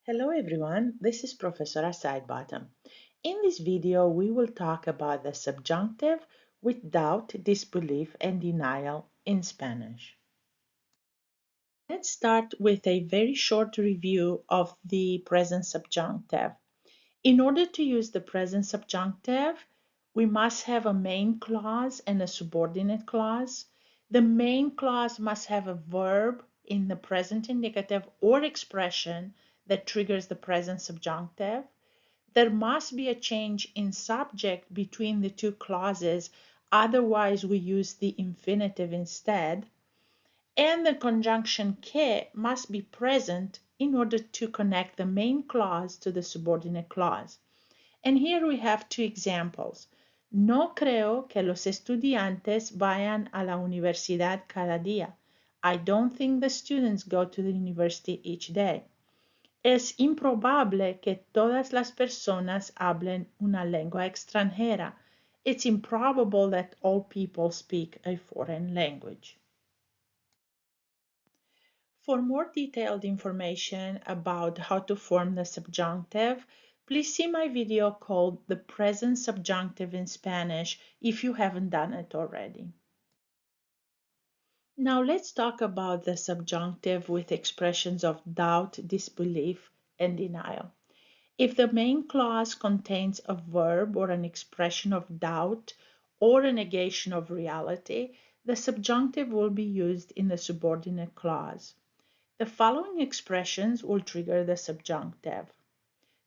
Hello everyone, this is Professor Sidebottom. In this video, we will talk about the subjunctive with doubt, disbelief, and denial in Spanish. Let's start with a very short review of the present subjunctive. In order to use the present subjunctive, we must have a main clause and a subordinate clause. The main clause must have a verb in the present indicative or expression that triggers the present subjunctive. There must be a change in subject between the two clauses, otherwise we use the infinitive instead. And the conjunction que must be present in order to connect the main clause to the subordinate clause. And here we have two examples. No creo que los estudiantes vayan a la universidad cada día. I don't think the students go to the university each day. Es improbable que todas las personas hablen una lengua extranjera. It's improbable that all people speak a foreign language. For more detailed information about how to form the subjunctive, please see my video called The Present Subjunctive in Spanish if you haven't done it already. Now let's talk about the subjunctive with expressions of doubt, disbelief, and denial. If the main clause contains a verb or an expression of doubt or a negation of reality, the subjunctive will be used in the subordinate clause. The following expressions will trigger the subjunctive.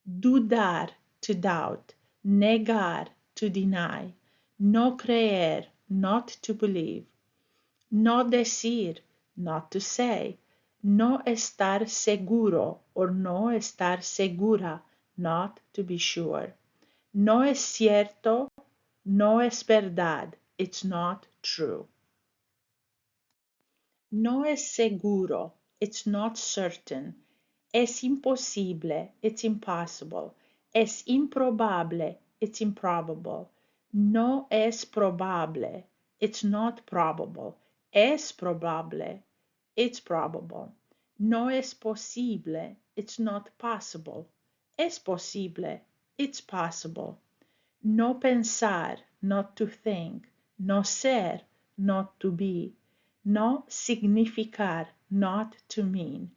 Dudar, to doubt. Negar, to deny. No creer, not to believe. No decir, not to say. No estar seguro or no estar segura, not to be sure. No es cierto, no es verdad, it's not true. No es seguro, it's not certain. Es imposible, it's impossible. Es improbable, it's improbable. No es probable, it's not probable. Es probable, it's probable. No es posible, it's not possible. Es posible, it's possible. No pensar, not to think. No ser, not to be. No significar, not to mean.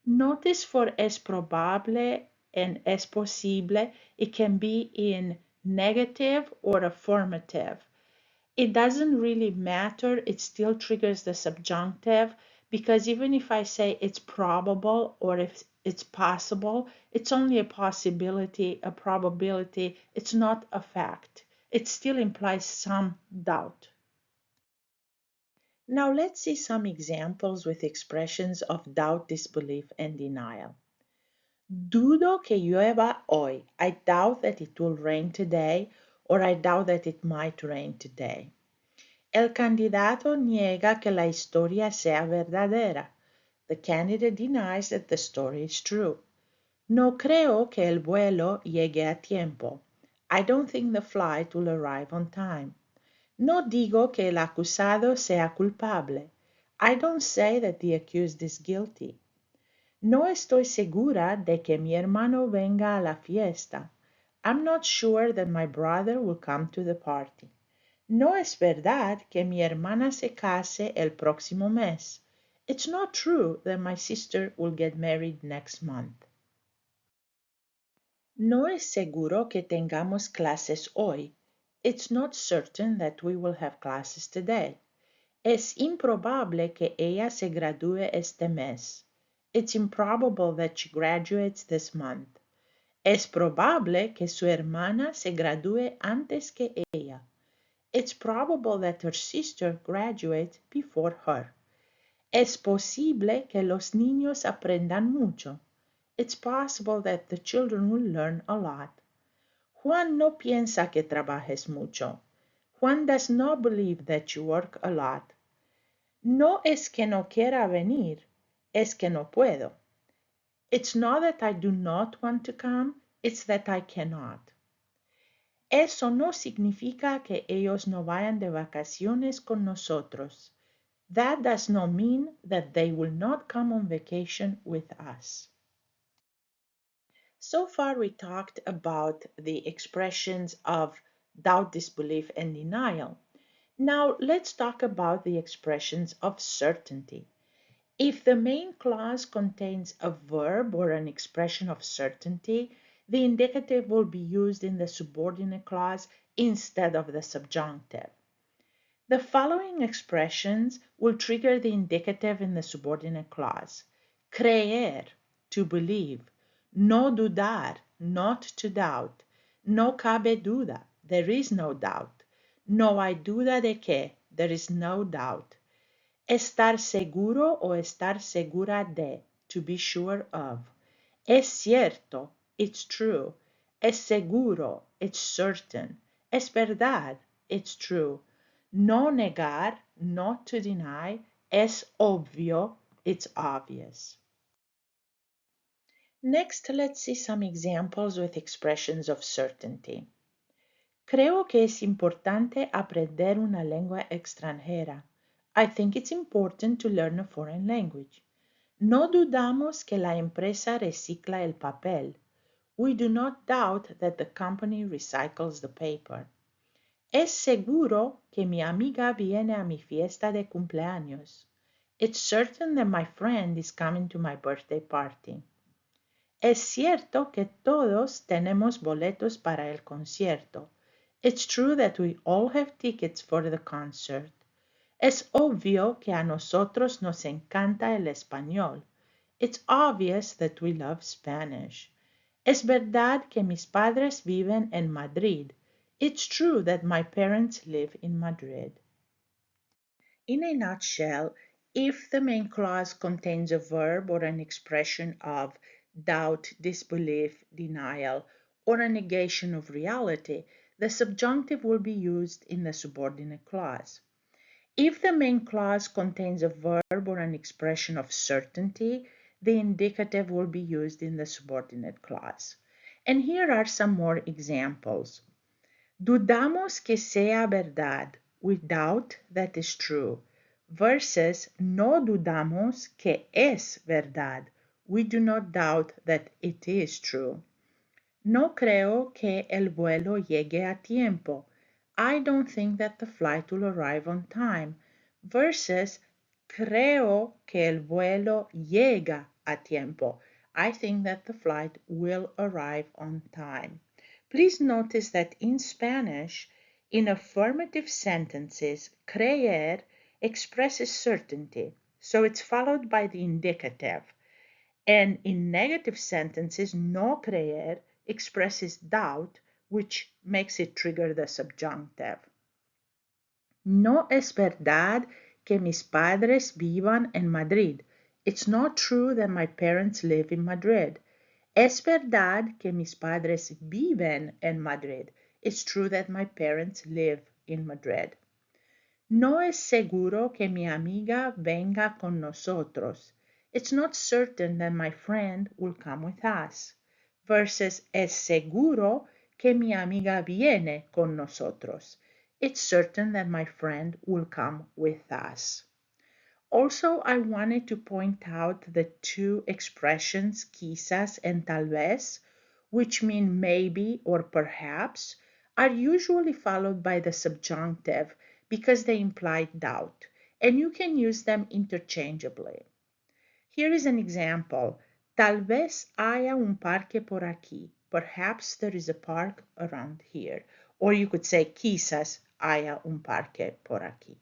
Notice for es probable and es posible, it can be in negative or affirmative. It doesn't really matter, it still triggers the subjunctive because even if I say it's probable or if it's possible, it's only a possibility, a probability, it's not a fact. It still implies some doubt. Now let's see some examples with expressions of doubt, disbelief, and denial. Dudo que llueva hoy. I doubt that it will rain today, or I doubt that it might rain today. El candidato niega que la historia sea verdadera. The candidate denies that the story is true. No creo que el vuelo llegue a tiempo. I don't think the flight will arrive on time. No digo que el acusado sea culpable. I don't say that the accused is guilty. No estoy segura de que mi hermano venga a la fiesta. I'm not sure that my brother will come to the party. No es verdad que mi hermana se case el próximo mes. It's not true that my sister will get married next month. No es seguro que tengamos clases hoy. It's not certain that we will have classes today. Es improbable que ella se gradúe este mes. It's improbable that she graduates this month. Es probable que su hermana se gradúe antes que ella. It's probable that her sister graduates before her. Es posible que los niños aprendan mucho. It's possible that the children will learn a lot. Juan no piensa que trabajes mucho. Juan does not believe that you work a lot. No es que no quiera venir, es que no puedo. It's not that I do not want to come, it's that I cannot. Eso no significa que ellos no vayan de vacaciones con nosotros. That does not mean that they will not come on vacation with us. So far, we talked about the expressions of doubt, disbelief, and denial. Now, let's talk about the expressions of certainty. If the main clause contains a verb or an expression of certainty, the indicative will be used in the subordinate clause instead of the subjunctive. The following expressions will trigger the indicative in the subordinate clause. Creer, to believe. No dudar, not to doubt. No cabe duda, there is no doubt. No hay duda de que, there is no doubt. Estar seguro o estar segura de, to be sure of. Es cierto, it's true. Es seguro, it's certain. Es verdad, it's true. No negar, not to deny. Es obvio, it's obvious. Next, let's see some examples with expressions of certainty. Creo que es importante aprender una lengua extranjera. I think it's important to learn a foreign language. No dudamos que la empresa recicla el papel. We do not doubt that the company recycles the paper. Es seguro que mi amiga viene a mi fiesta de cumpleaños. It's certain that my friend is coming to my birthday party. Es cierto que todos tenemos boletos para el concierto. It's true that we all have tickets for the concert. Es obvio que a nosotros nos encanta el español. It's obvious that we love Spanish. Es verdad que mis padres viven en Madrid. It's true that my parents live in Madrid. In a nutshell, if the main clause contains a verb or an expression of doubt, disbelief, denial, or a negation of reality, the subjunctive will be used in the subordinate clause. If the main clause contains a verb or an expression of certainty, the indicative will be used in the subordinate clause. And here are some more examples. Dudamos que sea verdad. We doubt that is true. Versus no dudamos que es verdad. We do not doubt that it is true. No creo que el vuelo llegue a tiempo. I don't think that the flight will arrive on time. Versus creo que el vuelo llega a tiempo. I think that the flight will arrive on time. Please notice that in Spanish, in affirmative sentences, creer expresses certainty, so it's followed by the indicative. And in negative sentences, no creer expresses doubt, which makes it trigger the subjunctive. No es verdad que mis padres vivan en Madrid. It's not true that my parents live in Madrid. Es verdad que mis padres viven en Madrid. It's true that my parents live in Madrid. No es seguro que mi amiga venga con nosotros. It's not certain that my friend will come with us. Versus es seguro que mi amiga viene con nosotros. It's certain that my friend will come with us. Also, I wanted to point out the two expressions quizás and tal vez, which mean maybe or perhaps, are usually followed by the subjunctive because they imply doubt, and you can use them interchangeably. Here is an example. Tal vez haya un parque por aquí. Perhaps there is a park around here. Or you could say quizás haya un parque por aquí.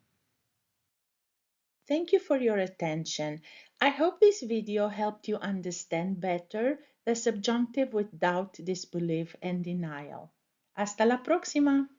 Thank you for your attention. I hope this video helped you understand better the subjunctive with doubt, disbelief, and denial. Hasta la próxima!